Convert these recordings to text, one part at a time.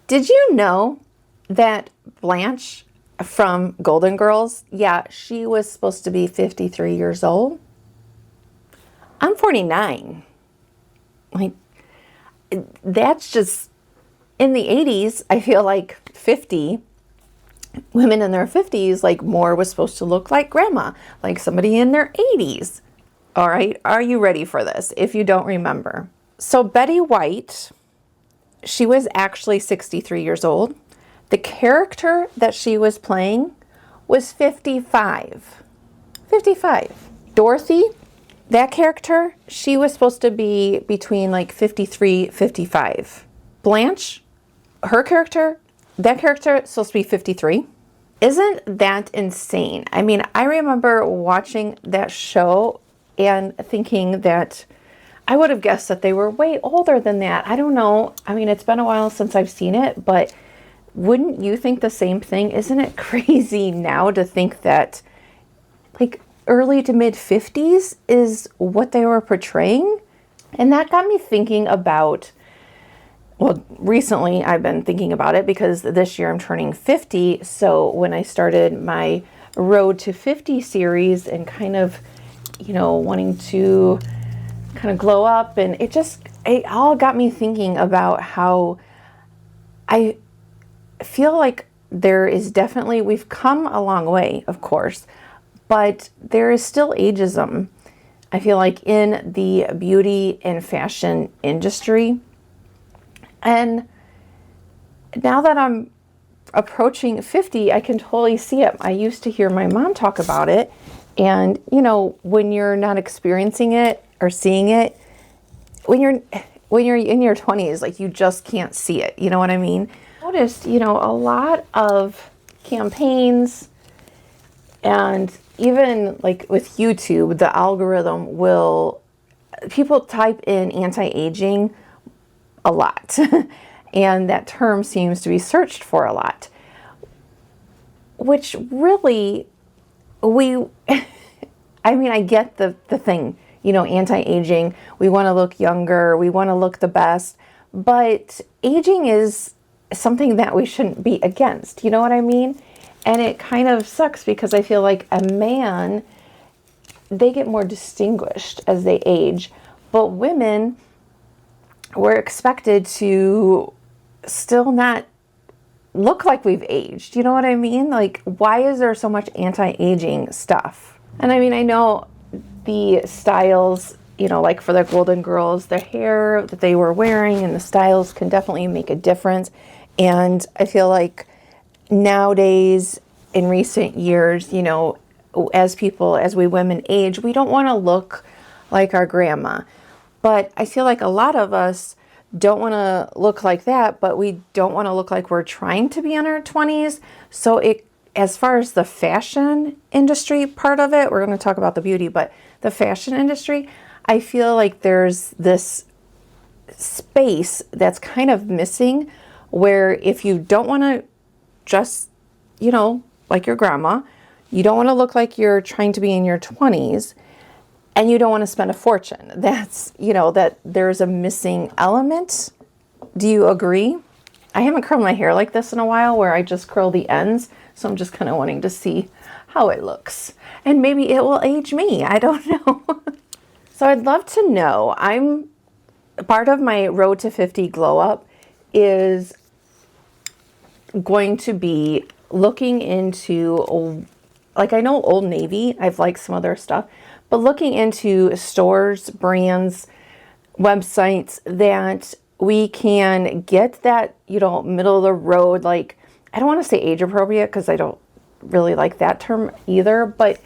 Did you know that Blanche from Golden Girls, yeah, she was supposed to be 53 years old? I'm 49. Like, that's just, in the 80s, I feel like 50, women in their 50s, like more was supposed to look like grandma, like somebody in their 80s. All right, are you ready for this if you don't remember? So Betty White, she was actually 63 years old. The character that she was playing was 55. 55. Dorothy, that character, she was supposed to be between like 53, 55. Blanche, her character, that character is supposed to be 53. Isn't that insane? I mean, I remember watching that show and thinking that I would have guessed that they were way older than that. I don't know. I mean, it's been a while since I've seen it, but wouldn't you think the same thing? Isn't it crazy now to think that like early to mid 50s is what they were portraying? And that got me thinking about, well, recently I've been thinking about it because this year I'm turning 50. So when I started my Road to 50 series and kind of, you know, wanting to kind of glow up, and it all got me thinking about how I feel like there is definitely, we've come a long way, of course, but there is still ageism, I feel like, in the beauty and fashion industry. And now that I'm approaching 50, I can totally see it. I used to hear my mom talk about it. And, you know, when you're not experiencing it or seeing it, when you're in your 20s, like you just can't see it. You know what I mean? I noticed, you know, a lot of campaigns, and even like with YouTube, the algorithm will, people type in anti-aging a lot. And that term seems to be searched for a lot, which really, I mean, I get the thing, you know, anti-aging, we want to look younger, we want to look the best, but aging is something that we shouldn't be against, you know what I mean? And it kind of sucks because I feel like a man, they get more distinguished as they age, but women, we're expected to still not look like we've aged. You know what I mean? Like, why is there so much anti-aging stuff? And I mean, I know the styles, you know, like for the Golden Girls, the hair that they were wearing and the styles can definitely make a difference. And I feel like nowadays, in recent years, you know, as we women age, we don't want to look like our grandma. But I feel like a lot of us don't want to look like that, but we don't want to look like we're trying to be in our 20s. So as far as the fashion industry part of it, we're going to talk about the beauty, but the fashion industry, I feel like there's this space that's kind of missing, where if you don't want to just, you know, like your grandma, you don't want to look like you're trying to be in your 20s, and you don't want to spend a fortune. That's, you know, that there's a missing element. Do you agree? I haven't curled my hair like this in a while, where I just curl the ends. So I'm just kind of wanting to see how it looks. And maybe it will age me. I don't know. So I'd love to know. Part of my Road to 50 Glow Up is going to be looking into, like, I know Old Navy, I've liked some other stuff, but looking into stores, brands, websites that we can get that, you know, middle of the road, like, I don't want to say age appropriate because I don't really like that term either, but,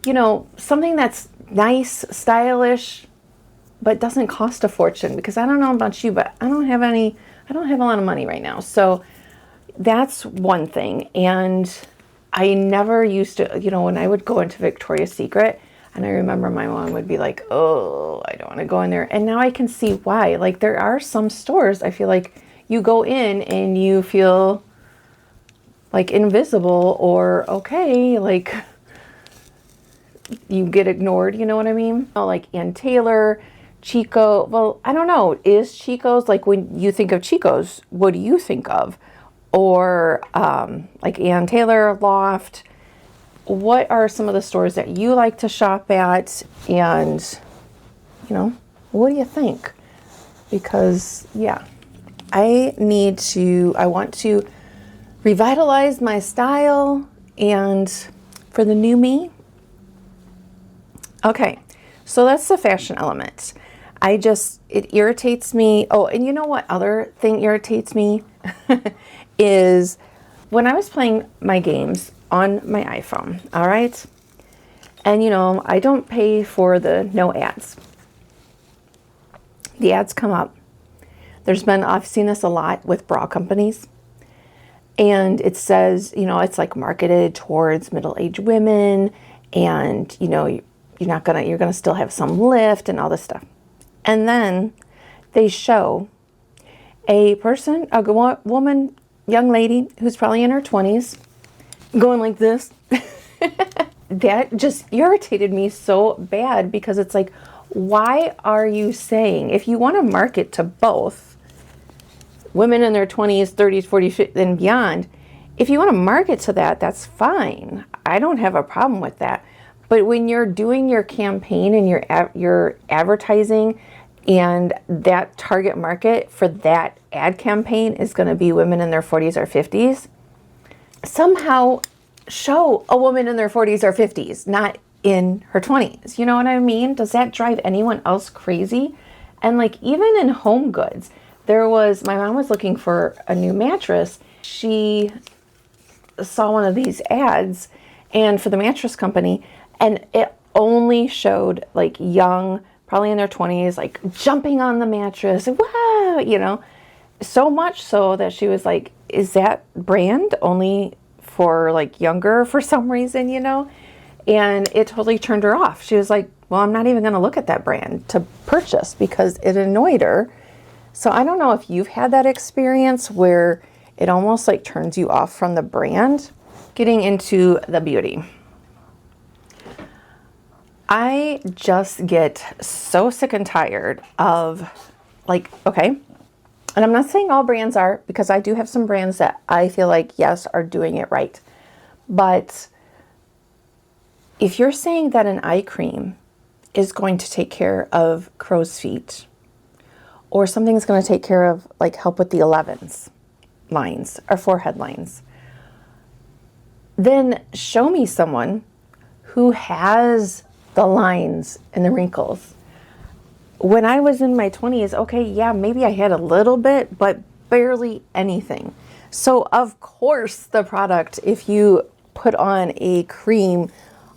you know, something that's nice, stylish, but doesn't cost a fortune, because I don't know about you, but I don't have a lot of money right now. So that's one thing. And I never used to, you know, when I would go into Victoria's Secret, and I remember my mom would be like, oh, I don't want to go in there. And now I can see why. Like, there are some stores, I feel like you go in and you feel like invisible, or okay, like you get ignored, you know what I mean? Like Ann Taylor, Chico, well, I don't know. Is Chico's, like when you think of Chico's, what do you think of? Or like Ann Taylor, Loft. What are some of the stores that you like to shop at? And, you know, what do you think? Because, yeah, I want to revitalize my style and for the new me. Okay, so that's the fashion element. It irritates me. Oh, and you know what other thing irritates me is when I was playing my games on my iPhone, all right? And you know, I don't pay for the no ads. The ads come up. I've seen this a lot with bra companies. And it says, you know, it's like marketed towards middle-aged women, and you know, you're gonna still have some lift and all this stuff. And then they show a woman, young lady who's probably in her 20s, going like this. That just irritated me so bad, because it's like, why are you saying, if you want to market to both women in their 20s, 30s, 40s, and beyond, if you want to market to that, that's fine. I don't have a problem with that. But when you're doing your campaign and your advertising, and that target market for that ad campaign is going to be women in their 40s or 50s, somehow show a woman in their 40s or 50s, not in her 20s. You know what I mean? Does that drive anyone else crazy? And like, even in home goods, my mom was looking for a new mattress. She saw one of these ads and for the mattress company, and it only showed like young, probably in their 20s, like jumping on the mattress, wow, you know, so much so that she was like, is that brand only for like younger for some reason, you know? And it totally turned her off. She was like, well, I'm not even going to look at that brand to purchase because it annoyed her. So I don't know if you've had that experience where it almost like turns you off from the brand. Getting into the beauty. I just get so sick and tired of like, okay, and I'm not saying all brands are, because I do have some brands that I feel like, yes, are doing it right. But if you're saying that an eye cream is going to take care of crow's feet, or something's going to take care of, like, help with the 11s lines or forehead lines, then show me someone who has the lines and the wrinkles. When I was in my 20s, okay, yeah, maybe I had a little bit, but barely anything. So of course the product, if you put on a cream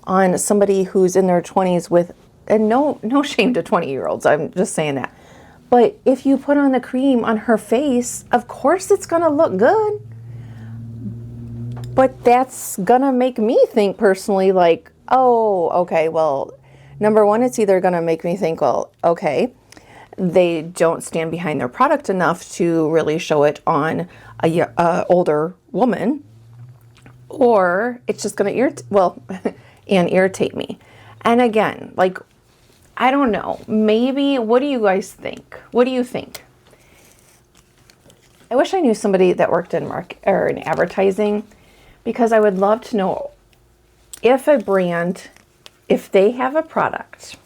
on somebody who's in their 20s with, and no shame to 20-year-olds, I'm just saying that. But if you put on the cream on her face, of course it's gonna look good. But that's gonna make me think personally like, oh, okay, well, number one, it's either gonna make me think, well, okay, they don't stand behind their product enough to really show it on a older woman, or it's just gonna irritate me. And again, like, I don't know, maybe, what do you guys think? What do you think? I wish I knew somebody that worked in in advertising, because I would love to know if a brand, if they have a product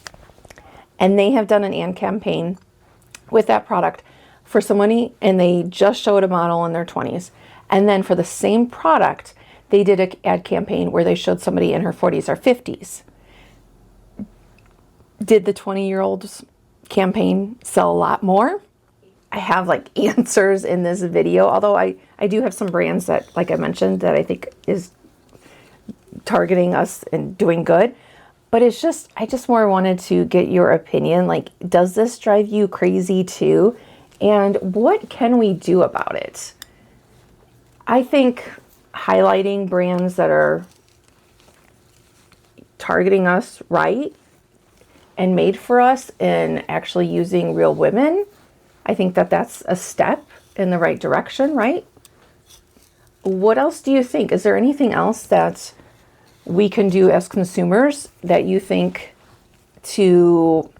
and they have done an ad campaign with that product for somebody, and they just showed a model in their 20s, and then for the same product, they did an ad campaign where they showed somebody in her 40s or 50s. Did the 20-year-olds campaign sell a lot more? I have like answers in this video, although I do have some brands that, like I mentioned, that I think is targeting us and doing good. But it's just, I just more wanted to get your opinion. Like, does this drive you crazy too? And what can we do about it? I think highlighting brands that are targeting us right and made for us, and actually using real women, I think that that's a step in the right direction, right? What else do you think? Is there anything else that we can do as consumers that you think to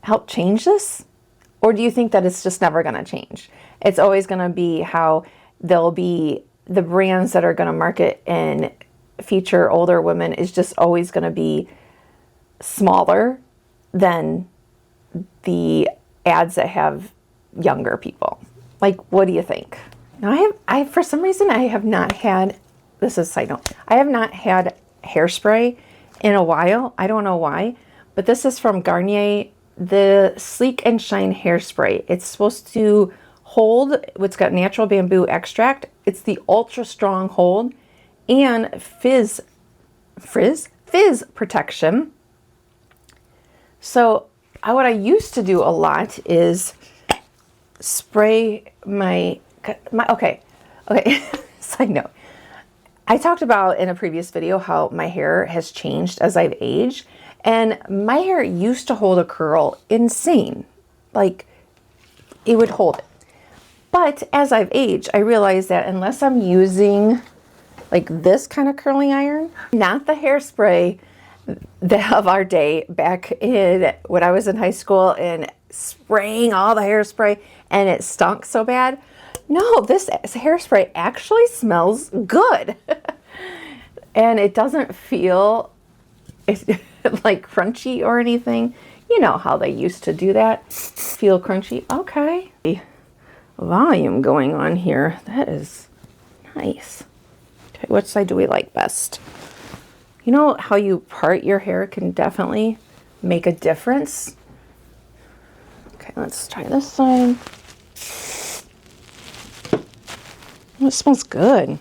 help change this? Or do you think that it's just never going to change? It's always going to be how there'll be the brands that are going to market and feature older women is just always going to be smaller than the ads that have younger people. Like, what do you think? Now I for some reason, I have not had, this is a side note, I have not had Hairspray in a while. I don't know why, but this is from Garnier, the Sleek and Shine Hairspray. It's supposed to hold, it's got natural bamboo extract. It's the ultra strong hold and fizz protection. So what I used to do a lot is spray my okay. Side note. I talked about in a previous video how my hair has changed as I've aged, and my hair used to hold a curl insane. Like, it would hold it. But as I've aged, I realized that unless I'm using like this kind of curling iron, not the Hairspray of our day back in when I was in high school and spraying all the hairspray and it stunk so bad. No, this Hairspray actually smells good. And it doesn't feel like crunchy or anything. You know how they used to do that. Feel crunchy. Okay. Volume going on here. That is nice. Okay, which side do we like best? You know how you part your hair can definitely make a difference. Okay, let's try this side. Oh, it smells good.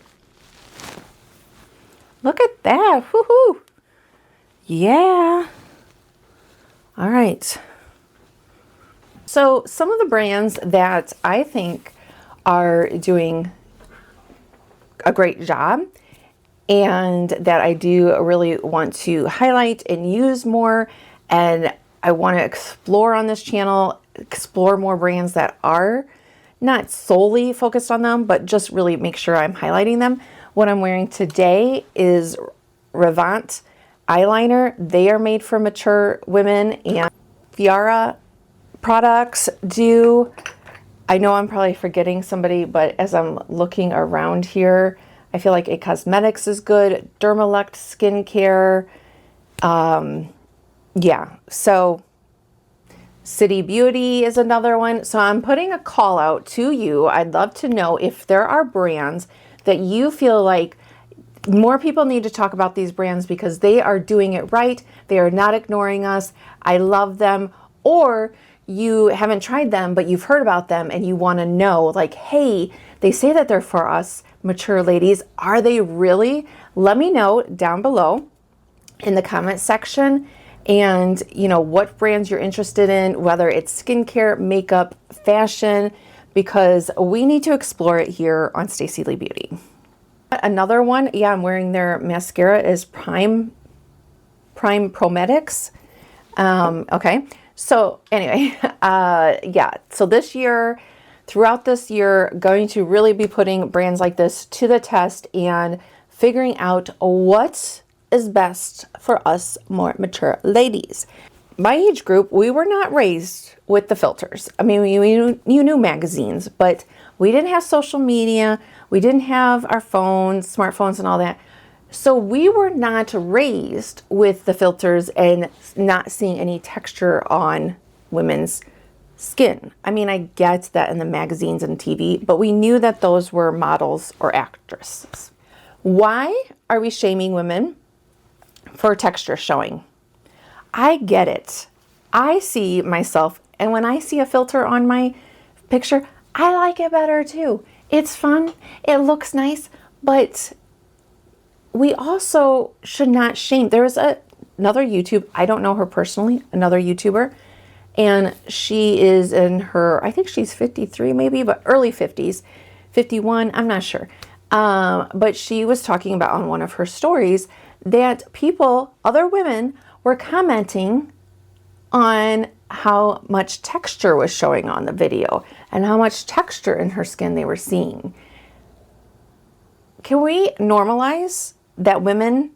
Look at that. Woohoo! Yeah. All right. So some of the brands that I think are doing a great job and that I do really want to highlight and use more, and I want to explore on this channel, explore more brands that are not solely focused on them, but just really make sure I'm highlighting them. What I'm wearing today is Revant eyeliner. They are made for mature women, and Fiera products do. I know I'm probably forgetting somebody, but as I'm looking around here, I feel like A Cosmetics is good. Dermelect skincare. Yeah, so City Beauty is another one. So I'm putting a call out to you. I'd love to know if there are brands that you feel like more people need to talk about these brands because they are doing it right. They are not ignoring us. I love them. Or you haven't tried them, but you've heard about them and you want to know, like, hey, they say that they're for us mature ladies. Are they really? Let me know down below in the comment section. And you know what brands you're interested in, whether it's skincare, makeup, fashion, because we need to explore it here on Staci Lee Beauty. Another one, yeah, I'm wearing their mascara, is Prime Prometics. Okay, so anyway, yeah, so this year, throughout this year, going to really be putting brands like this to the test and figuring out what is best for us more mature ladies. My age group, we were not raised with the filters. I mean, you knew magazines, but we didn't have social media. We didn't have our phones, smartphones and all that. So we were not raised with the filters and not seeing any texture on women's skin. I mean, I get that in the magazines and TV, but we knew that those were models or actresses. Why are we shaming women for texture showing? I get it. I see myself, and when I see a filter on my picture, I like it better too. It's fun, it looks nice, but we also should not shame. There is another YouTube, I don't know her personally, another YouTuber, and she is in her, I think she's 53 maybe, but early 50s, 51, I'm not sure. But she was talking about on one of her stories that people, other women, were commenting on how much texture was showing on the video and how much texture in her skin they were seeing. Can we normalize that women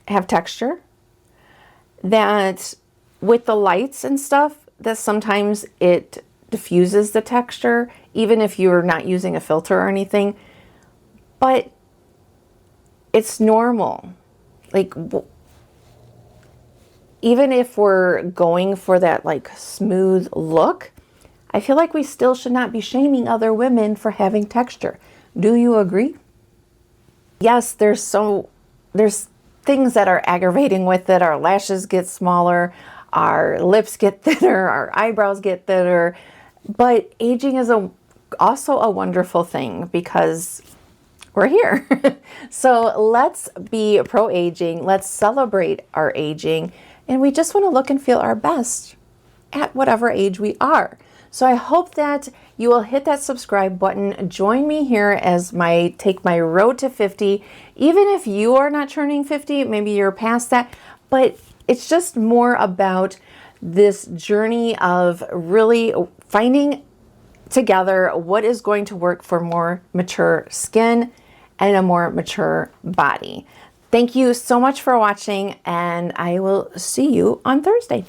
have texture? That with the lights and stuff, that sometimes it diffuses the texture, even if you're not using a filter or anything. But it's normal. Like, even if we're going for that like smooth look, I feel like we still should not be shaming other women for having texture. Do you agree? Yes, there's things that are aggravating with it. Our lashes get smaller, our lips get thinner, our eyebrows get thinner. But aging is also a wonderful thing because we're here. So let's be pro-aging. Let's celebrate our aging. And we just want to look and feel our best at whatever age we are. So I hope that you will hit that subscribe button. Join me here as take my road to 50. Even if you are not turning 50, maybe you're past that, but it's just more about this journey of really finding together what is going to work for more mature skin and a more mature body. Thank you so much for watching, and I will see you on Thursday.